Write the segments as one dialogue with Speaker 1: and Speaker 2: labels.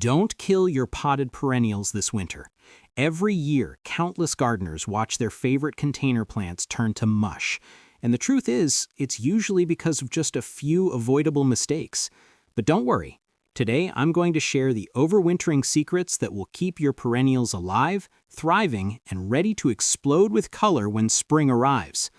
Speaker 1: Don't kill your potted perennials this winter. Every year, countless gardeners watch their favorite container plants turn to mush. And the truth is, it's usually because of just a few avoidable mistakes. But don't worry. Today, I'm going to share the overwintering secrets that will keep your perennials alive, thriving, and ready to explode with color when spring arrives.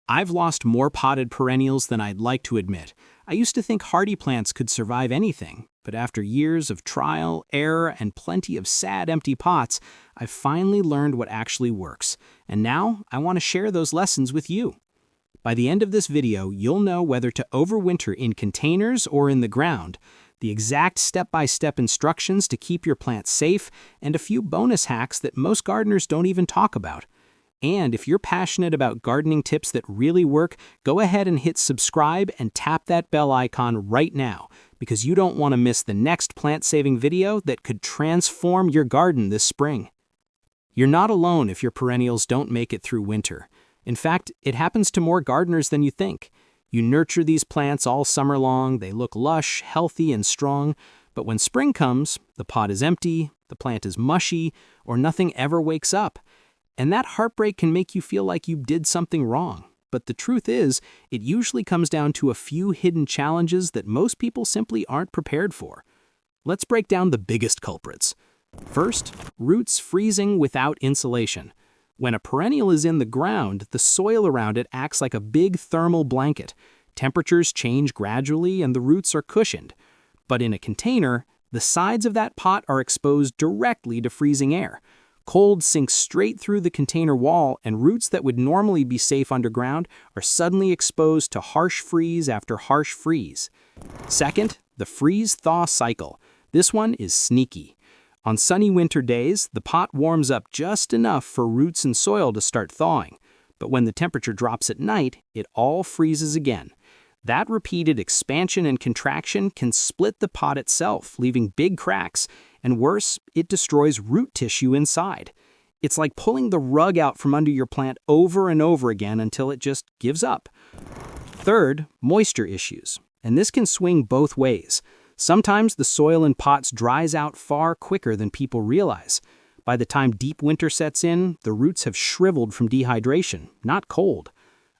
Speaker 1: I've lost more potted perennials than I'd like to admit. I used to think hardy plants could survive anything, but after years of trial, error, and plenty of sad empty pots, I've finally learned what actually works. And now, I want to share those lessons with you. By the end of this video, you'll know whether to overwinter in containers or in the ground, the exact step-by-step instructions to keep your plants safe, and a few bonus hacks that most gardeners don't even talk about. And if you're passionate about gardening tips that really work, go ahead and hit subscribe and tap that bell icon right now, because you don't want to miss the next plant-saving video that could transform your garden this spring. You're not alone if your perennials don't make it through winter. In fact, it happens to more gardeners than you think. You nurture these plants all summer long, they look lush, healthy, and strong, but when spring comes, the pot is empty, the plant is mushy, or nothing ever wakes up. And that heartbreak can make you feel like you did something wrong. But the truth is, it usually comes down to a few hidden challenges that most people simply aren't prepared for. Let's break down the biggest culprits. First, roots freezing without insulation. When a perennial is in the ground, the soil around it acts like a big thermal blanket. Temperatures change gradually and the roots are cushioned. But in a container, the sides of that pot are exposed directly to freezing air. Cold sinks straight through the container wall, and roots that would normally be safe underground are suddenly exposed to harsh freeze after harsh freeze. Second, the freeze-thaw cycle. This one is sneaky. On sunny winter days, the pot warms up just enough for roots and soil to start thawing. But when the temperature drops at night, it all freezes again. That repeated expansion and contraction can split the pot itself, leaving big cracks, and worse, it destroys root tissue inside. It's like pulling the rug out from under your plant over and over again until it just gives up. Third, moisture issues. And this can swing both ways. Sometimes the soil in pots dries out far quicker than people realize. By the time deep winter sets in, the roots have shriveled from dehydration, not cold.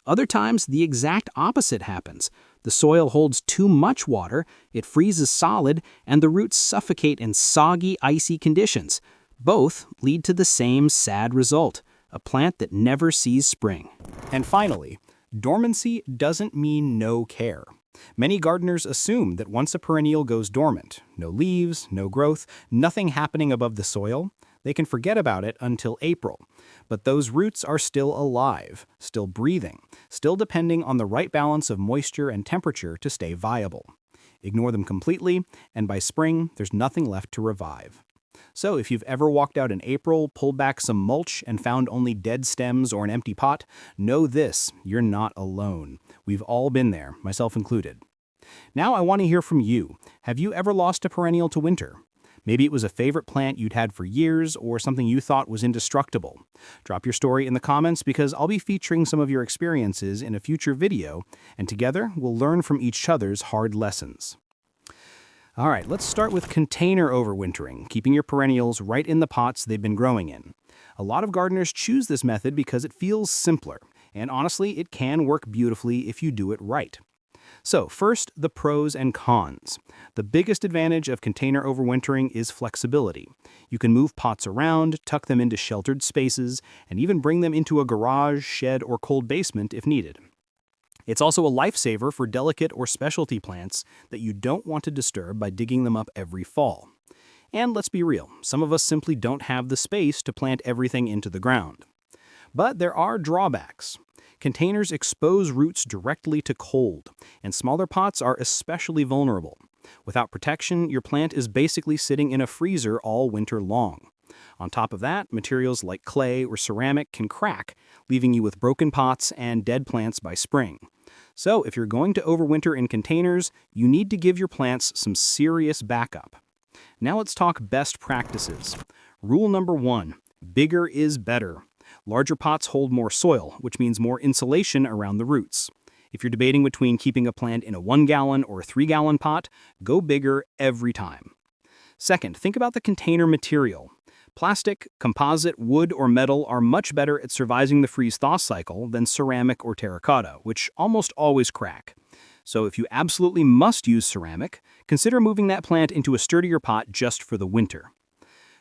Speaker 1: Other times, the exact opposite happens. The soil holds too much water, it freezes solid, and the roots suffocate in soggy, icy conditions. Both lead to the same sad result, a plant that never sees spring.
Speaker 2: And finally, dormancy doesn't mean no care. Many gardeners assume that once a perennial goes dormant, no leaves, no growth, nothing happening above the soil, they can forget about it until April. But those roots are still alive, still breathing, still depending on the right balance of moisture and temperature to stay viable. Ignore them completely, and by spring, there's nothing left to revive. So if you've ever walked out in April, pulled back some mulch, and found only dead stems or an empty pot, know this, you're not alone. We've all been there, myself included. Now I want to hear from you. Have you ever lost a perennial to winter? Maybe it was a favorite plant you'd had for years or something you thought was indestructible. Drop your story in the comments because I'll be featuring some of your experiences in a future video, and together we'll learn from each other's hard lessons. All right, let's start with container overwintering, keeping your perennials right in the pots they've been growing in. A lot of gardeners choose this method because it feels simpler, and honestly, it can work beautifully if you do it right. So first, the pros and cons. The biggest advantage of container overwintering is flexibility. You can move pots around, tuck them into sheltered spaces, and even bring them into a garage, shed, or cold basement if needed. It's also a lifesaver for delicate or specialty plants that you don't want to disturb by digging them up every fall. And let's be real, some of us simply don't have the space to plant everything into the ground. But there are drawbacks. Containers expose roots directly to cold, and smaller pots are especially vulnerable. Without protection, your plant is basically sitting in a freezer all winter long. On top of that, materials like clay or ceramic can crack, leaving you with broken pots and dead plants by spring. So if you're going to overwinter in containers, you need to give your plants some serious backup. Now let's talk best practices. Rule number 1, bigger is better. Larger pots hold more soil, which means more insulation around the roots. If you're debating between keeping a plant in a 1-gallon or a 3-gallon pot, go bigger every time. Second, think about the container material. Plastic, composite, wood, or metal are much better at surviving the freeze-thaw cycle than ceramic or terracotta, which almost always crack. So if you absolutely must use ceramic, consider moving that plant into a sturdier pot just for the winter.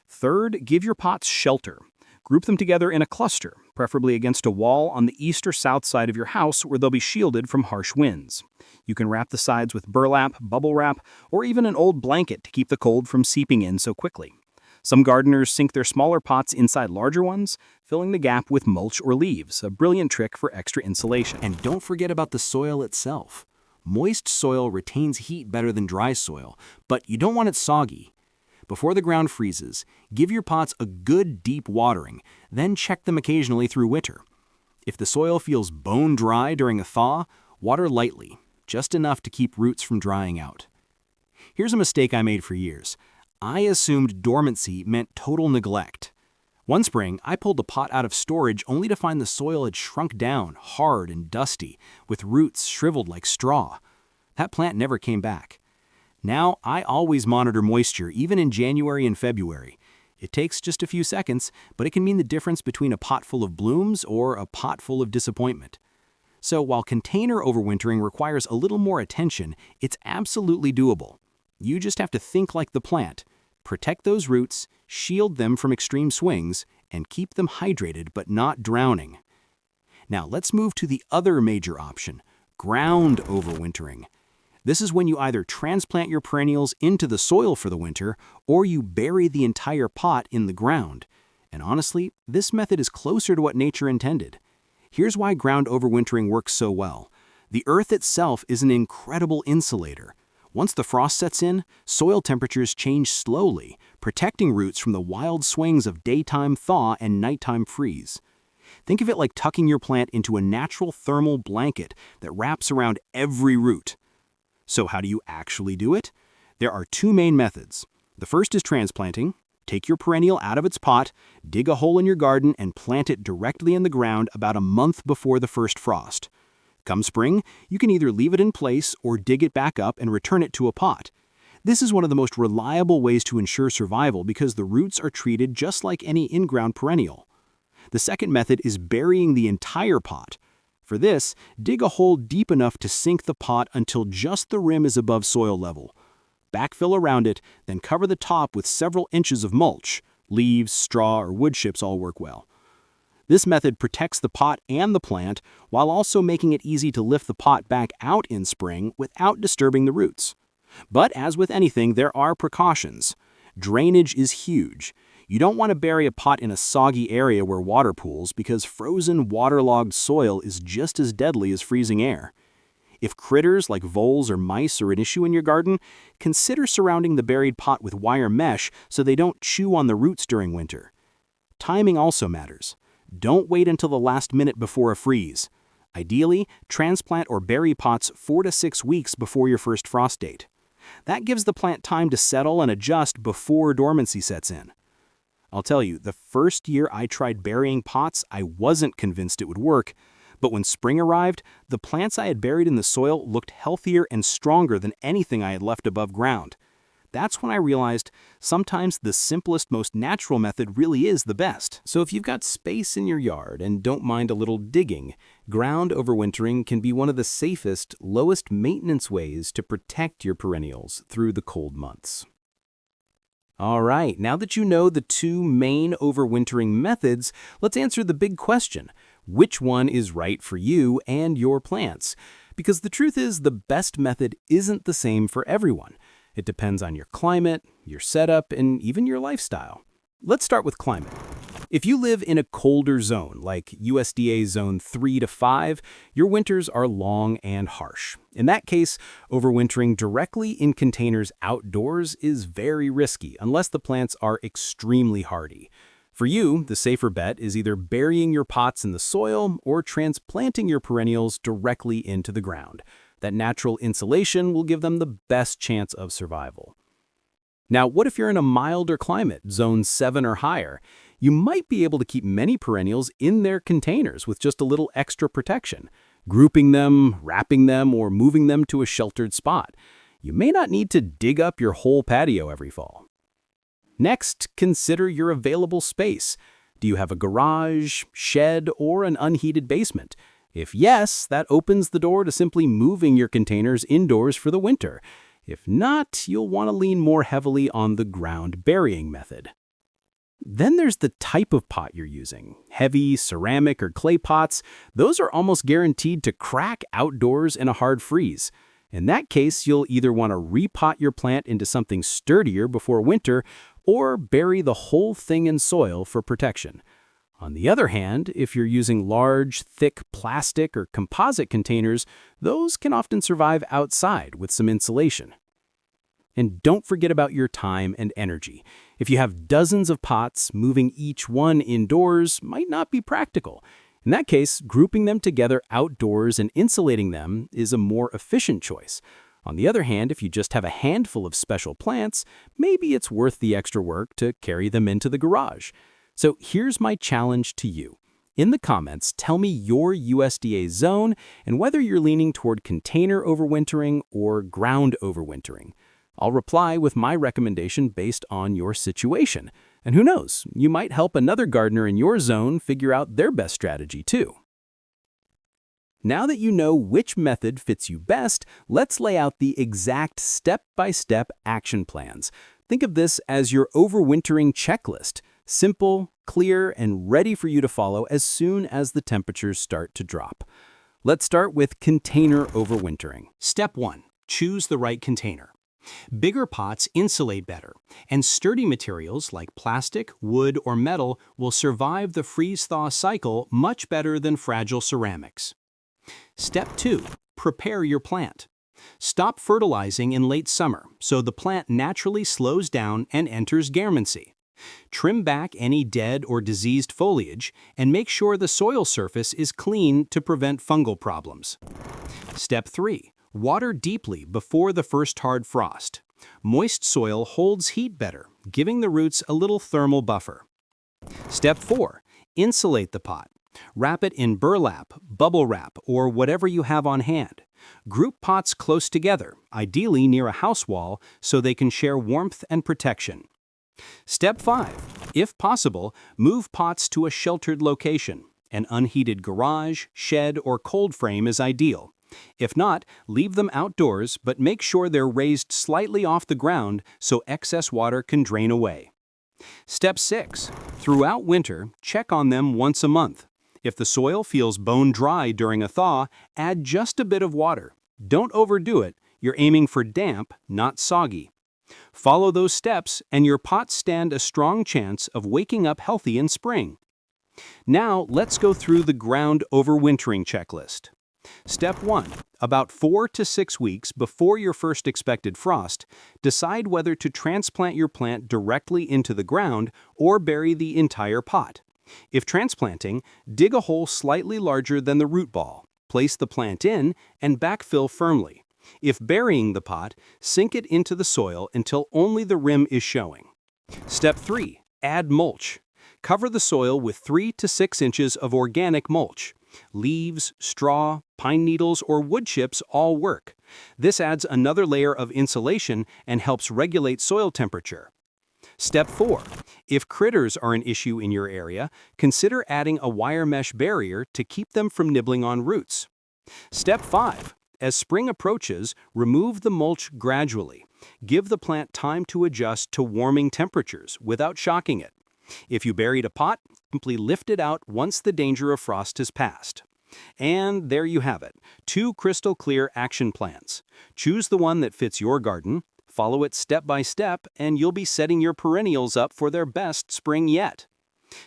Speaker 2: Third, give your pots shelter. Group them together in a cluster, preferably against a wall on the east or south side of your house where they'll be shielded from harsh winds. You can wrap the sides with burlap, bubble wrap, or even an old blanket to keep the cold from seeping in so quickly. Some gardeners sink their smaller pots inside larger ones, filling the gap with mulch or leaves, a brilliant trick for extra insulation.
Speaker 1: And don't forget about the soil itself. Moist soil retains heat better than dry soil, but you don't want it soggy. Before the ground freezes, give your pots a good deep watering, then check them occasionally through winter. If the soil feels bone dry during a thaw, water lightly, just enough to keep roots from drying out. Here's a mistake I made for years. I assumed dormancy meant total neglect. One spring, I pulled a pot out of storage only to find the soil had shrunk down, hard and dusty, with roots shriveled like straw. That plant never came back. Now, I always monitor moisture, even in January and February. It takes just a few seconds, but it can mean the difference between a pot full of blooms or a pot full of disappointment. So while container overwintering requires a little more attention, it's absolutely doable. You just have to think like the plant. Protect those roots, shield them from extreme swings, and keep them hydrated but not drowning. Now let's move to the other major option, ground overwintering. This is when you either transplant your perennials into the soil for the winter, or you bury the entire pot in the ground. And honestly, this method is closer to what nature intended. Here's why ground overwintering works so well. The earth itself is an incredible insulator. Once the frost sets in, soil temperatures change slowly, protecting roots from the wild swings of daytime thaw and nighttime freeze. Think of it like tucking your plant into a natural thermal blanket that wraps around every root. So how do you actually do it? There are two main methods. The first is transplanting. Take your perennial out of its pot, dig a hole in your garden, and plant it directly in the ground about a month before the first frost. Come spring, you can either leave it in place or dig it back up and return it to a pot. This is one of the most reliable ways to ensure survival because the roots are treated just like any in-ground perennial. The second method is burying the entire pot. For this, dig a hole deep enough to sink the pot until just the rim is above soil level. Backfill around it, then cover the top with several inches of mulch. Leaves, straw, or wood chips all work well. This method protects the pot and the plant while also making it easy to lift the pot back out in spring without disturbing the roots. But as with anything, there are precautions. Drainage is huge. You don't want to bury a pot in a soggy area where water pools because frozen, waterlogged soil is just as deadly as freezing air. If critters like voles or mice are an issue in your garden, consider surrounding the buried pot with wire mesh so they don't chew on the roots during winter. Timing also matters. Don't wait until the last minute before a freeze. Ideally, transplant or bury pots 4 to 6 weeks before your first frost date. That gives the plant time to settle and adjust before dormancy sets in. I'll tell you, the first year I tried burying pots, I wasn't convinced it would work, but when spring arrived, the plants I had buried in the soil looked healthier and stronger than anything I had left above ground. That's when I realized sometimes the simplest, most natural method really is the best. So if you've got space in your yard and don't mind a little digging, ground overwintering can be one of the safest, lowest maintenance ways to protect your perennials through the cold months. All right, now that you know the two main overwintering methods, let's answer the big question. Which one is right for you and your plants? Because the truth is, the best method isn't the same for everyone. It depends on your climate, your setup, and even your lifestyle. Let's start with climate. If you live in a colder zone, like USDA Zone 3 to 5, your winters are long and harsh. In that case, overwintering directly in containers outdoors is very risky unless the plants are extremely hardy. For you, the safer bet is either burying your pots in the soil or transplanting your perennials directly into the ground. That natural insulation will give them the best chance of survival. Now, what if you're in a milder climate, Zone 7 or higher? You might be able to keep many perennials in their containers with just a little extra protection, grouping them, wrapping them, or moving them to a sheltered spot. You may not need to dig up your whole patio every fall. Next, consider your available space. Do you have a garage, shed, or an unheated basement? If yes, that opens the door to simply moving your containers indoors for the winter. If not, you'll want to lean more heavily on the ground burying method. Then there's the type of pot you're using. Heavy, ceramic, or clay pots, those are almost guaranteed to crack outdoors in a hard freeze. In that case, you'll either want to repot your plant into something sturdier before winter, or bury the whole thing in soil for protection. On the other hand, if you're using large, thick plastic or composite containers, those can often survive outside with some insulation. And don't forget about your time and energy. If you have dozens of pots, moving each one indoors might not be practical. In that case, grouping them together outdoors and insulating them is a more efficient choice. On the other hand, if you just have a handful of special plants, maybe it's worth the extra work to carry them into the garage. So here's my challenge to you. In the comments, tell me your USDA zone and whether you're leaning toward container overwintering or ground overwintering. I'll reply with my recommendation based on your situation. And who knows, you might help another gardener in your zone figure out their best strategy too. Now that you know which method fits you best, let's lay out the exact step-by-step action plans. Think of this as your overwintering checklist. Simple, clear, and ready for you to follow as soon as the temperatures start to drop. Let's start with container overwintering. Step 1. Choose the right container. Bigger pots insulate better, and sturdy materials like plastic, wood, or metal will survive the freeze-thaw cycle much better than fragile ceramics. Step 2. Prepare your plant. Stop fertilizing in late summer so the plant naturally slows down and enters dormancy. Trim back any dead or diseased foliage and make sure the soil surface is clean to prevent fungal problems. Step 3. Water deeply before the first hard frost. Moist soil holds heat better, giving the roots a little thermal buffer. Step 4. Insulate the pot. Wrap it in burlap, bubble wrap, or whatever you have on hand. Group pots close together, ideally near a house wall, so they can share warmth and protection. Step 5. If possible, move pots to a sheltered location. An unheated garage, shed, or cold frame is ideal. If not, leave them outdoors, but make sure they're raised slightly off the ground so excess water can drain away. Step 6. Throughout winter, check on them once a month. If the soil feels bone dry during a thaw, add just a bit of water. Don't overdo it. You're aiming for damp, not soggy. Follow those steps, and your pots stand a strong chance of waking up healthy in spring. Now, let's go through the ground overwintering checklist. Step 1. About 4 to 6 weeks before your first expected frost, decide whether to transplant your plant directly into the ground or bury the entire pot. If transplanting, dig a hole slightly larger than the root ball, place the plant in, and backfill firmly. If burying the pot, sink it into the soil until only the rim is showing. Step 3. Add mulch. Cover the soil with 3 to 6 inches of organic mulch. Leaves, straw, pine needles, or wood chips all work. This adds another layer of insulation and helps regulate soil temperature. Step 4. If critters are an issue in your area, consider adding a wire mesh barrier to keep them from nibbling on roots. Step 5. As spring approaches, remove the mulch gradually. Give the plant time to adjust to warming temperatures without shocking it. If you buried a pot, simply lift it out once the danger of frost has passed. And there you have it, 2 crystal clear action plans. Choose the one that fits your garden, follow it step by step, and you'll be setting your perennials up for their best spring yet.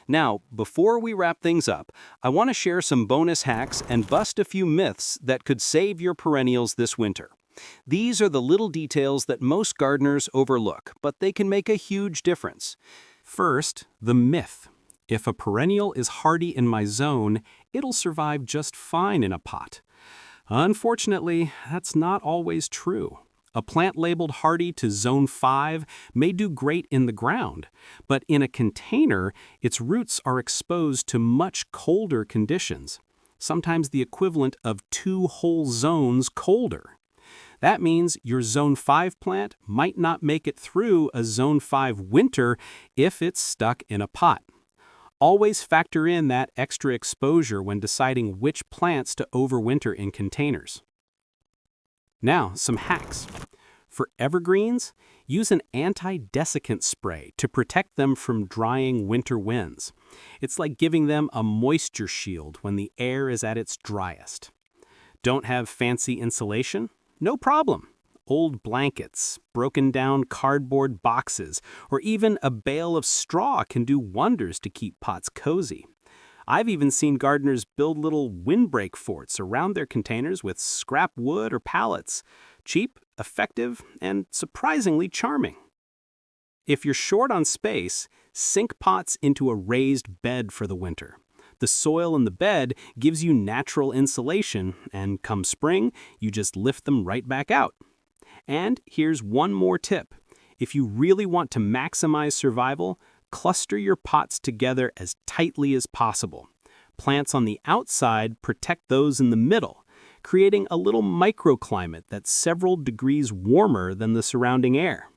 Speaker 1: Now, before we wrap things up, I want to share some bonus hacks and bust a few myths that could save your perennials this winter. These are the little details that most gardeners overlook, but they can make a huge difference. First, the myth. If a perennial is hardy in my zone, it'll survive just fine in a pot. Unfortunately, that's not always true. A plant labeled hardy to zone 5 may do great in the ground, but in a container, its roots are exposed to much colder conditions, sometimes the equivalent of 2 whole zones colder. That means your Zone 5 plant might not make it through a Zone 5 winter if it's stuck in a pot. Always factor in that extra exposure when deciding which plants to overwinter in containers. Now, some hacks. For evergreens, use an anti-desiccant spray to protect them from drying winter winds. It's like giving them a moisture shield when the air is at its driest. Don't have fancy insulation? No problem. Old blankets, broken down cardboard boxes, or even a bale of straw can do wonders to keep pots cozy. I've even seen gardeners build little windbreak forts around their containers with scrap wood or pallets. Cheap, effective, and surprisingly charming. If you're short on space, sink pots into a raised bed for the winter. The soil in the bed gives you natural insulation, and come spring, you just lift them right back out. And here's one more tip. If you really want to maximize survival, cluster your pots together as tightly as possible. Plants on the outside protect those in the middle, creating a little microclimate that's several degrees warmer than the surrounding air.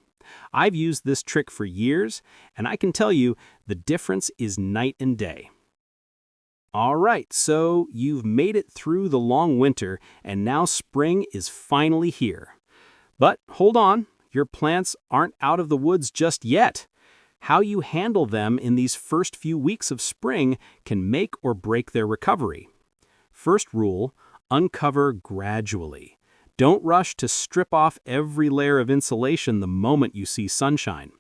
Speaker 1: I've used this trick for years, and I can tell you the difference is night and day. All right, so you've made it through the long winter, and now spring is finally here. But hold on, your plants aren't out of the woods just yet. How you handle them in these first few weeks of spring can make or break their recovery. First rule, uncover gradually. Don't rush to strip off every layer of insulation the moment you see sunshine.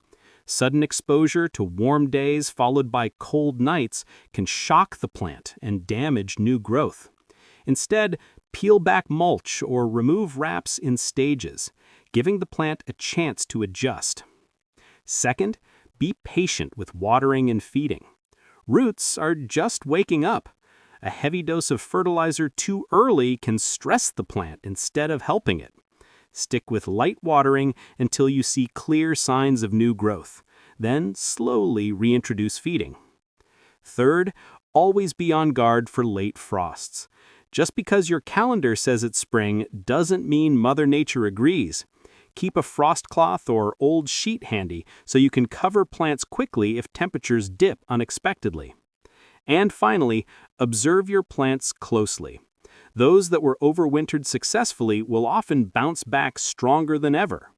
Speaker 1: Sudden exposure to warm days followed by cold nights can shock the plant and damage new growth. Instead, peel back mulch or remove wraps in stages, giving the plant a chance to adjust. Second, be patient with watering and feeding. Roots are just waking up. A heavy dose of fertilizer too early can stress the plant instead of helping it. Stick with light watering until you see clear signs of new growth. Then slowly reintroduce feeding. Third, always be on guard for late frosts. Just because your calendar says it's spring doesn't mean Mother Nature agrees. Keep a frost cloth or old sheet handy so you can cover plants quickly if temperatures dip unexpectedly. And finally, observe your plants closely. Those that were overwintered successfully will often bounce back stronger than ever.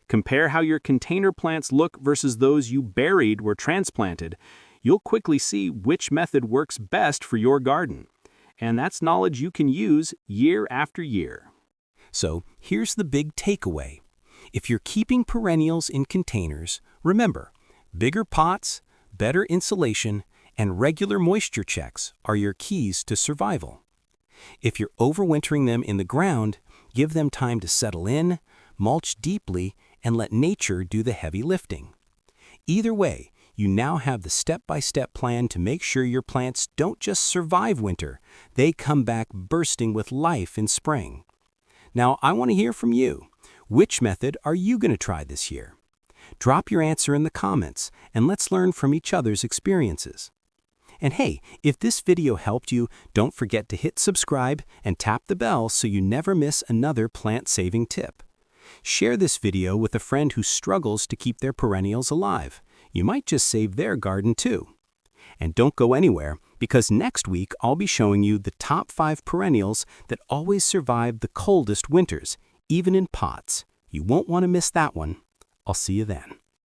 Speaker 1: Compare how your container plants look versus those you buried or transplanted. You'll quickly see which method works best for your garden. And that's knowledge you can use year after year.
Speaker 3: So here's the big takeaway. If you're keeping perennials in containers, remember, bigger pots, better insulation, and regular moisture checks are your keys to survival. If you're overwintering them in the ground, give them time to settle in, mulch deeply, and let nature do the heavy lifting. Either way, you now have the step-by-step plan to make sure your plants don't just survive winter, they come back bursting with life in spring. Now, I want to hear from you. Which method are you going to try this year? Drop your answer in the comments, and let's learn from each other's experiences. And hey, if this video helped you, don't forget to hit subscribe and tap the bell so you never miss another plant-saving tip. Share this video with a friend who struggles to keep their perennials alive. You might just save their garden too. And don't go anywhere, because next week I'll be showing you the top 5 perennials that always survive the coldest winters, even in pots. You won't want to miss that one. I'll see you then.